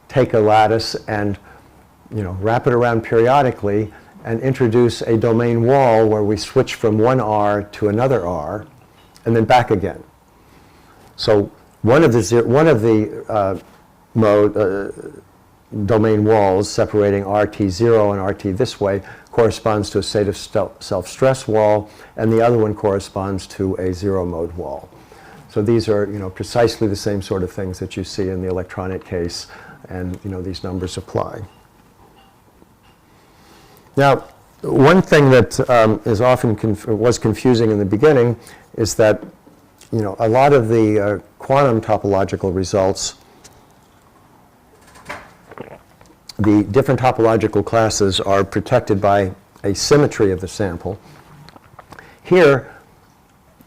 take a lattice and wrap it around periodically and introduce a domain wall where we switch from one R to another R and then back again. So one of the domain walls separating RT0 and RT this way corresponds to a state of self-stress wall, and the other one corresponds to a zero-mode wall. So these are precisely the same sort of things that you see in the electronic case, and these numbers apply. Now, one thing that is often was confusing in the beginning is that a lot of the quantum topological results, the different topological classes are protected by a symmetry of the sample. Here,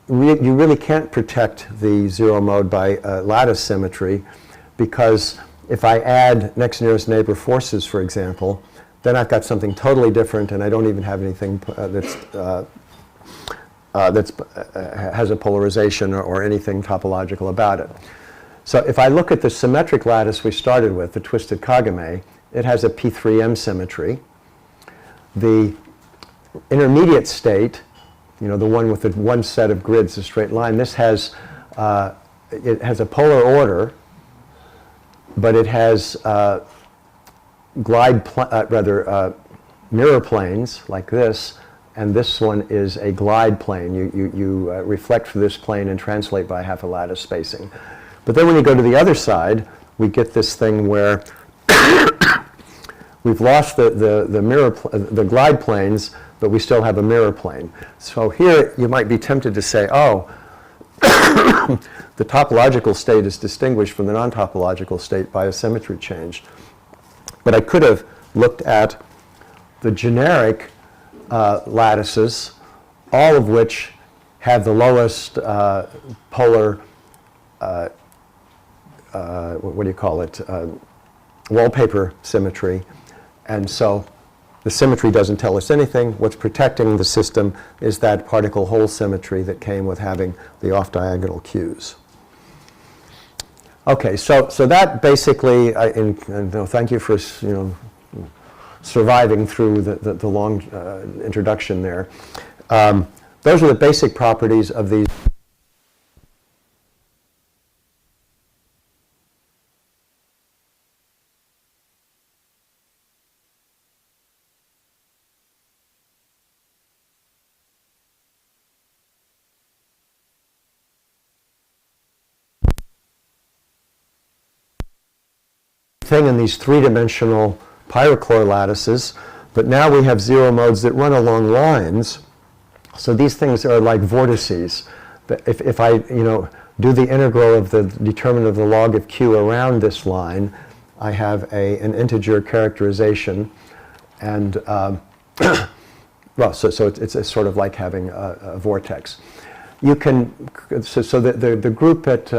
you really can't protect the zero mode by lattice symmetry, because if I add next nearest neighbor forces, for example, then I've got something totally different, and I don't even have anything has a polarization or anything topological about it. So if I look at the symmetric lattice we started with, the twisted Kagame, it has a P3M symmetry. The intermediate state, the one with the one set of grids, a straight line, this has it has a polar order, but it has mirror planes like this, and this one is a glide plane. You reflect for this plane and translate by half a lattice spacing. But then when you go to the other side, we get this thing where we've lost the glide planes, but we still have a mirror plane. So here you might be tempted to say, oh, the topological state is distinguished from the non-topological state by a symmetry change. But I could have looked at the generic lattices, all of which have the lowest polar, what do you call it, wallpaper symmetry. And so the symmetry doesn't tell us anything. What's protecting the system is that particle hole symmetry that came with having the off-diagonal Qs. Okay, so that basically, thank you for surviving through the long introduction there. Those are the basic properties of these. Thing in these three-dimensional pyrochlore lattices, but now we have zero modes that run along lines. So these things are like vortices. If I do the integral of the determinant of the log of Q around this line, I have an integer characterization, and well, so it's sort of like having a vortex. You can, so the group at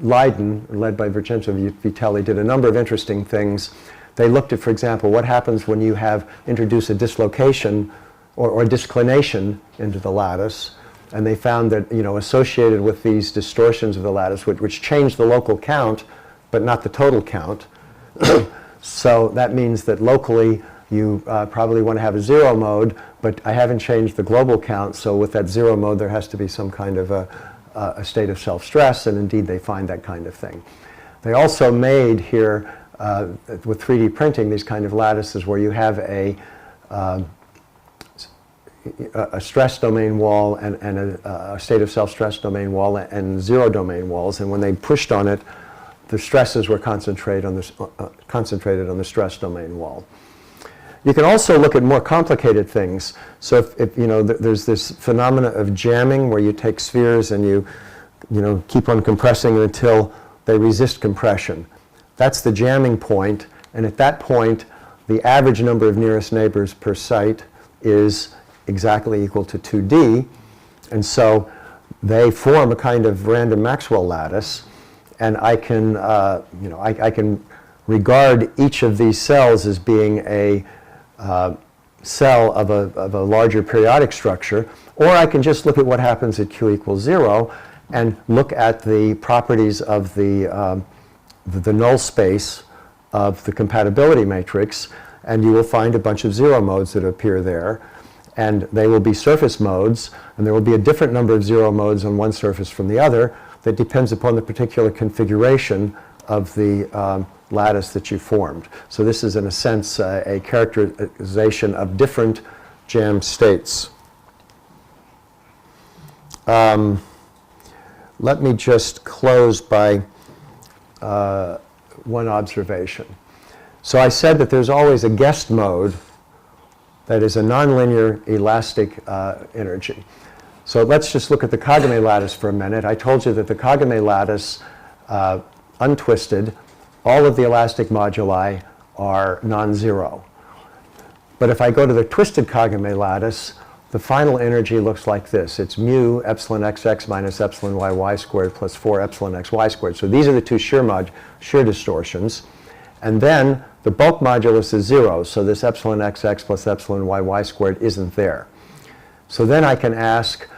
Leiden, led by Vincenzo Vitelli, did a number of interesting things. They looked at, for example, what happens when you introduce a dislocation or disclination into the lattice, and they found that associated with these distortions of the lattice, which change the local count, but not the total count. So that means that locally you probably want to have a zero mode, but I haven't changed the global count, so with that zero mode there has to be some kind of a state of self-stress, and indeed they find that kind of thing. They also made here, with 3D printing, these kind of lattices where you have a stress domain wall and a state of self-stress domain wall and zero domain walls, and when they pushed on it, the stresses were concentrated on the stress domain wall. You can also look at more complicated things. So if there's this phenomena of jamming where you take spheres and you keep on compressing until they resist compression. That's the jamming point, and at that point the average number of nearest neighbors per site is exactly equal to 2D, and so they form a kind of random Maxwell lattice, and I can I can regard each of these cells as being a cell of a larger periodic structure, or I can just look at what happens at Q equals 0 and look at the properties of the the null space of the compatibility matrix, and you will find a bunch of zero modes that appear there. And they will be surface modes, and there will be a different number of zero modes on one surface from the other that depends upon the particular configuration of the lattice that you formed. So this is, in a sense, a characterization of different jam states. Let me just close by one observation. So I said that there's always a guest mode that is a nonlinear elastic energy. So let's just look at the Kagame lattice for a minute. I told you that the Kagame lattice, untwisted, all of the elastic moduli are non-zero. But if I go to the twisted Kagame lattice, the final energy looks like this. It's mu epsilon xx minus epsilon yy squared plus 4 epsilon xy squared. So these are the two shear distortions. And then the bulk modulus is 0, so this epsilon xx plus epsilon yy squared isn't there. So then I can ask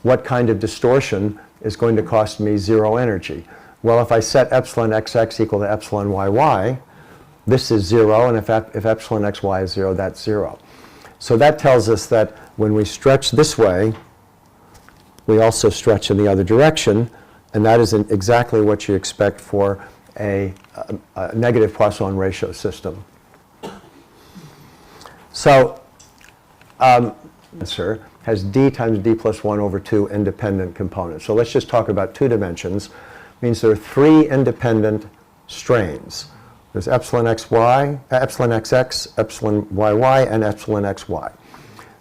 what kind of distortion is going to cost me 0 energy. Well, if I set epsilon xx equal to epsilon yy, this is 0, and if epsilon xy is 0, that's 0. So that tells us that when we stretch this way, we also stretch in the other direction, and that is exactly what you expect for a negative Poisson ratio system. So answer has d times d plus 1 over 2 independent components. So let's just talk about 2 dimensions. It means there are 3 independent strains. There's epsilon xy, epsilon xx, epsilon yy, and epsilon xy.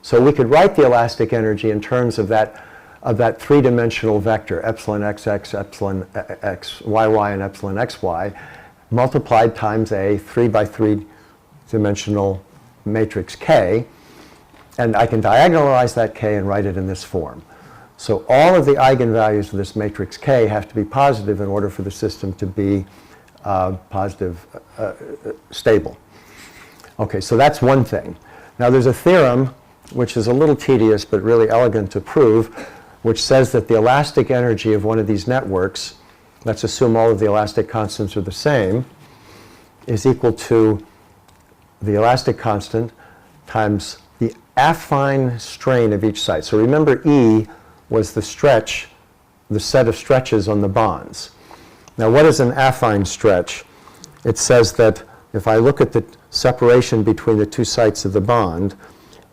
So we could write the elastic energy in terms of that 3-dimensional vector, epsilon xx, epsilon xyy, and epsilon xy, multiplied times a 3 by 3 dimensional matrix K. And I can diagonalize that K and write it in this form. So all of the eigenvalues of this matrix K have to be positive in order for the system to be positive, stable. Okay, so that's one thing. Now there's a theorem which is a little tedious but really elegant to prove, which says that the elastic energy of one of these networks, let's assume all of the elastic constants are the same, is equal to the elastic constant times the affine strain of each site. So remember, E was the stretch, the set of stretches on the bonds. Now what is an affine stretch? It says that if I look at the separation between the two sites of the bond,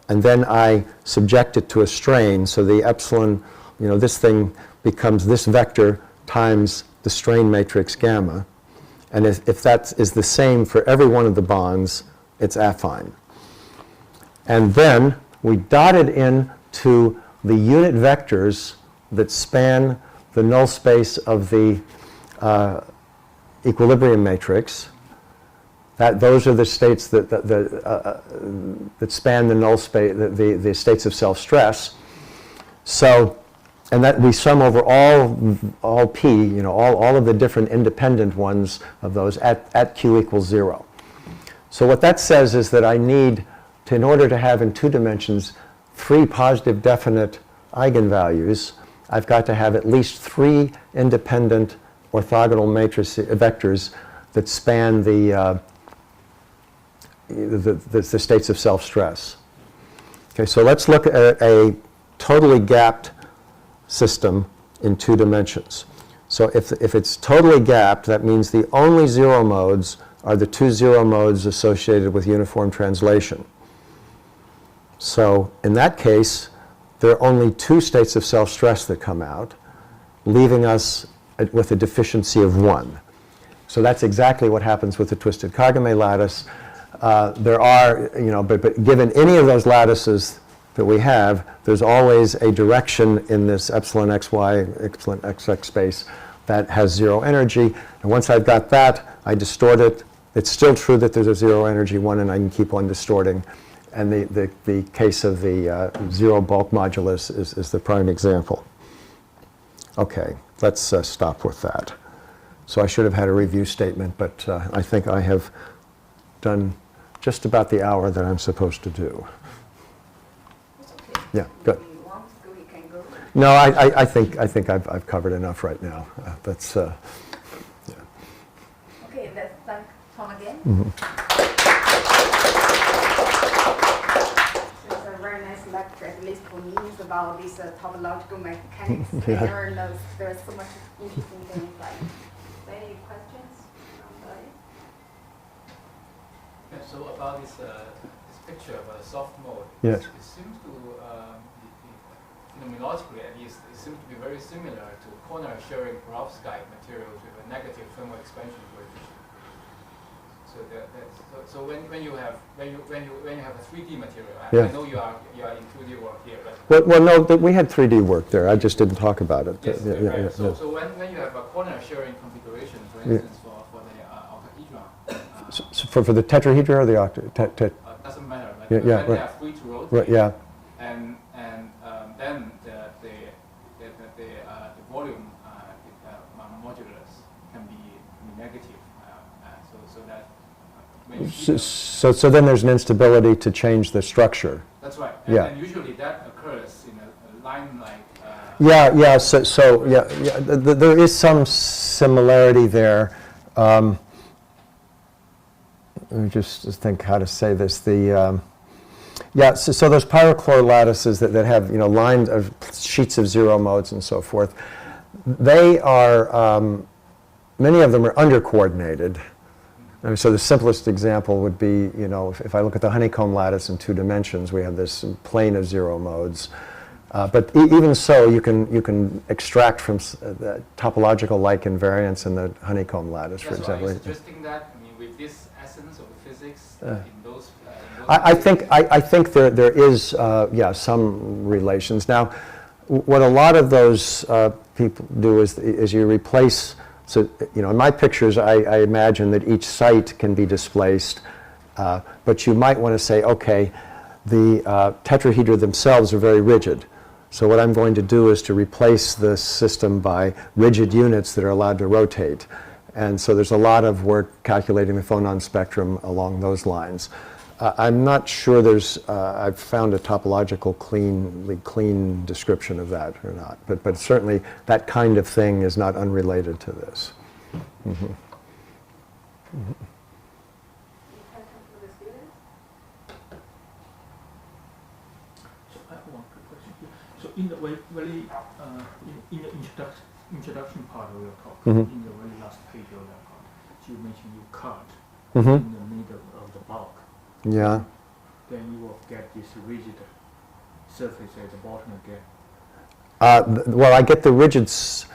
and then I subject it to a strain, so the epsilon, this thing becomes this vector times the strain matrix gamma. And if that is the same for every one of the bonds, it's affine. And then we dotted in to the unit vectors that span the null space of the equilibrium matrix. Those are the states that span the null space, the states of self-stress. So, and that we sum over all p, all of the different independent ones of those at q equals 0. So what that says is that I need, in order to have in 2 dimensions 3 positive definite eigenvalues, I've got to have at least 3 independent orthogonal matrix vectors that span the states of self-stress. Okay, so let's look at a totally gapped system in 2 dimensions. So if it's totally gapped, that means the only zero modes are the 2 zero modes associated with uniform translation. So in that case, there are only 2 states of self-stress that come out, leaving us with a deficiency of 1. So that's exactly what happens with the twisted Kagame lattice. There are, but given any of those lattices that we have, there's always a direction in this epsilon xy, epsilon xx space that has 0 energy. And once I've got that, I distort it. It's still true that there's a 0 energy one, and I can keep on distorting. And the case of the 0 bulk modulus is the prime example. Okay, let's stop with that. So I should have had a review statement, but I think I have done just about the hour that I'm supposed to do. It's okay. Yeah, good. If you want to go, you can go. No, I think I've covered enough right now. Yeah. It's a very nice lecture, at least for me, it's about this topological mechanics. I Yeah. never know there's so much interesting things like. Any questions from the audience? Yeah, so about this picture of a soft mode, Yes. it seems to, phenomenologically at least, it seems to be very similar to corner sharing perovskite materials with a negative thermal expansion coefficient. So when you have a 3D material, Yeah. I know you are in 2D work here, but Well, no, we had 3D work there. I just didn't talk about it. yes, Yeah. so when you have a corner sharing configuration, for instance, for the octahedron, So for the tetrahedra or the doesn't matter. But Yeah, when right. they are free to rotate, right, yeah. and then the volume modulus can be negative, so that when you see So then there's an instability to change the structure. that's right. Yeah. And usually that occurs in a line like. Yeah. So there is some similarity there. Let me just think how to say this. So those pyrochlore lattices that have lines of sheets of zero modes and so forth, they are many of them are under-coordinated. So the simplest example would be, if I look at the honeycomb lattice in 2 dimensions, we have this plane of zero modes. But even so, you can extract from the topological-like invariance in the honeycomb lattice, for So are you example. suggesting that? I mean, with this essence of the physics in those. I think there is some relations. Now, what a lot of those people do is you replace. So in my pictures, I imagine that each site can be displaced, but you might want to say, okay, the tetrahedra themselves are very rigid. So what I'm going to do is to replace the system by rigid units that are allowed to rotate. And so there's a lot of work calculating the phonon spectrum along those lines. I'm not sure I've found a topological clean description of that or not, but certainly that kind of thing is not unrelated to this. Mm-hmm. Mm-hmm. So I have one quick question here. So in the very in the introduction part of your talk, Mhm. in the very last page of your talk, you mentioned you cut Mm-hmm. in the middle of the bulk. Yeah. Then you will get this rigid surface at the bottom again. Well, I get the rigids.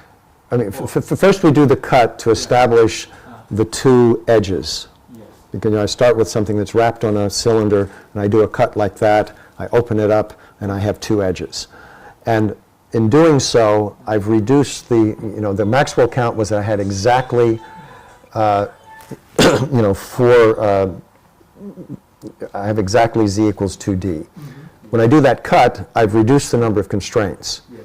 I mean, first we do the cut to establish the 2 edges. Yes. Because I start with something that's wrapped on a cylinder, and I do a cut like that. I open it up, and I have 2 edges. And in doing so, I've reduced the Maxwell count was that I had exactly, I have exactly z equals 2d. Mm-hmm. When I do that cut, I've reduced the number of constraints. Yes.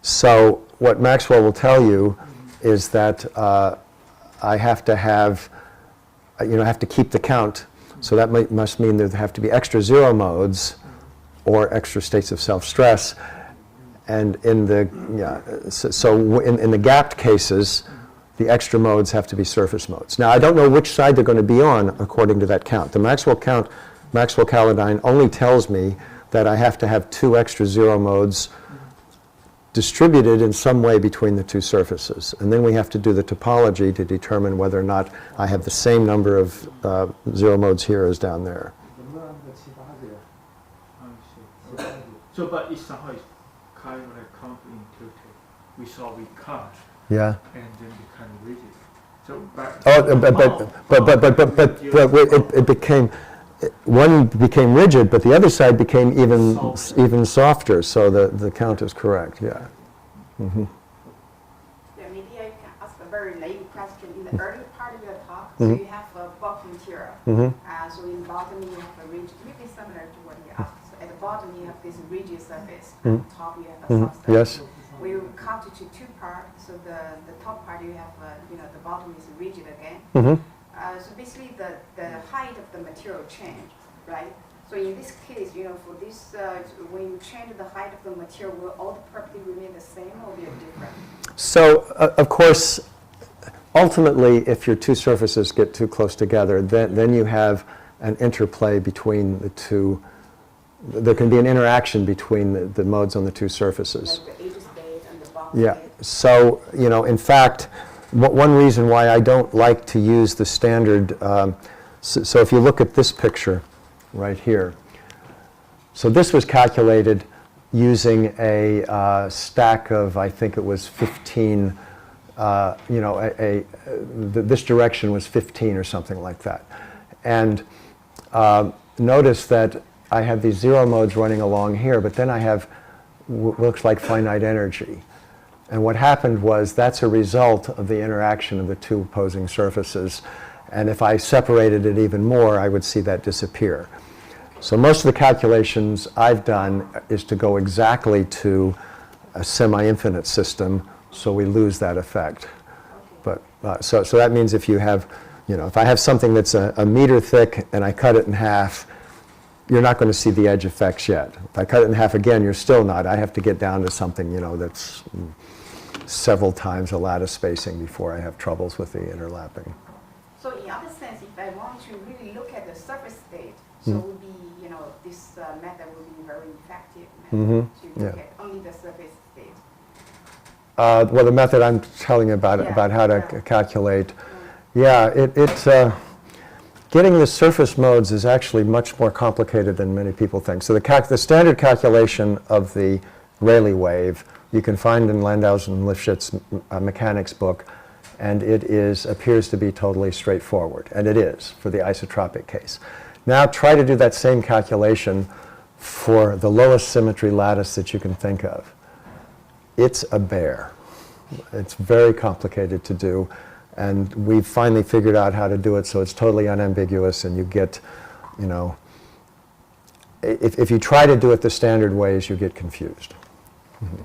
So what Maxwell will tell you is that I have to have, I have to keep the count. So that must mean there have to be extra zero modes or extra states of self-stress. And in the, in the gapped cases, the extra modes have to be surface modes. Now, I don't know which side they're going to be on according to that count. The Maxwell count, Maxwell Calodyne, only tells me that I have to have 2 extra zero modes distributed in some way between the 2 surfaces. And then we have to do the topology to determine whether or not I have the same number of zero modes here as down there. I see. So, but it somehow is kind of like counterintuitive. We saw we cut Yeah. and then become rigid. So, but it became, one became rigid, but the other side became even softer. So the count is correct. Yeah. Mm-hmm. Yeah, maybe I can ask a very naive question. In the early part of your talk, so you have a bulk material. Mm-hmm. So in the bottom you have a rigid, maybe similar to what you asked. So at the bottom you have this rigid surface. At the top you have a soft surface. Yes. We will cut it to 2 parts. So the top part you have, the bottom is rigid again. Mm-hmm. So basically the height of the material change, right? So in this case, for this, when you change the height of the material, will all the property remain the same or be different? So of course, ultimately, if your two surfaces get too close together, then you have an interplay between the two. There can be an interaction between the modes on the two surfaces. Like the edge state and the box Yeah, state. so, in fact, one reason why I don't like to use the standard, so if you look at this picture right here, so this was calculated using a stack of, I think it was 15, this direction was 15 or something like that. And notice that I have these zero modes running along here, but then I have looks like finite energy. And what happened was that's a result of the interaction of the two opposing surfaces. And if I separated it even more, I would see that disappear. So most of the calculations I've done is to go exactly to a semi-infinite system, so we lose that effect. But so that means if you have, if I have something that's a meter thick and I cut it in half, you're not going to see the edge effects yet. If I cut it in half again, you're still not. I have to get down to something, that's several times a lattice spacing before I have troubles with the interlapping. So in other sense, if I want to really look at the surface state, so it would be, this method will be very effective method to look at only the surface state. Well, the method I'm telling you about, about how to calculate, it's getting the surface modes is actually much more complicated than many people think. So the standard calculation of the Rayleigh wave you can find in Landau's and Lifshitz mechanics book, and it appears to be totally straightforward, and it is for the isotropic case. Now try to do that same calculation for the lowest symmetry lattice that you can think of. It's a bear. It's very complicated to do, and we've finally figured out how to do it so it's totally unambiguous, and you get, if you try to do it the standard ways, you get confused. Mm-hmm.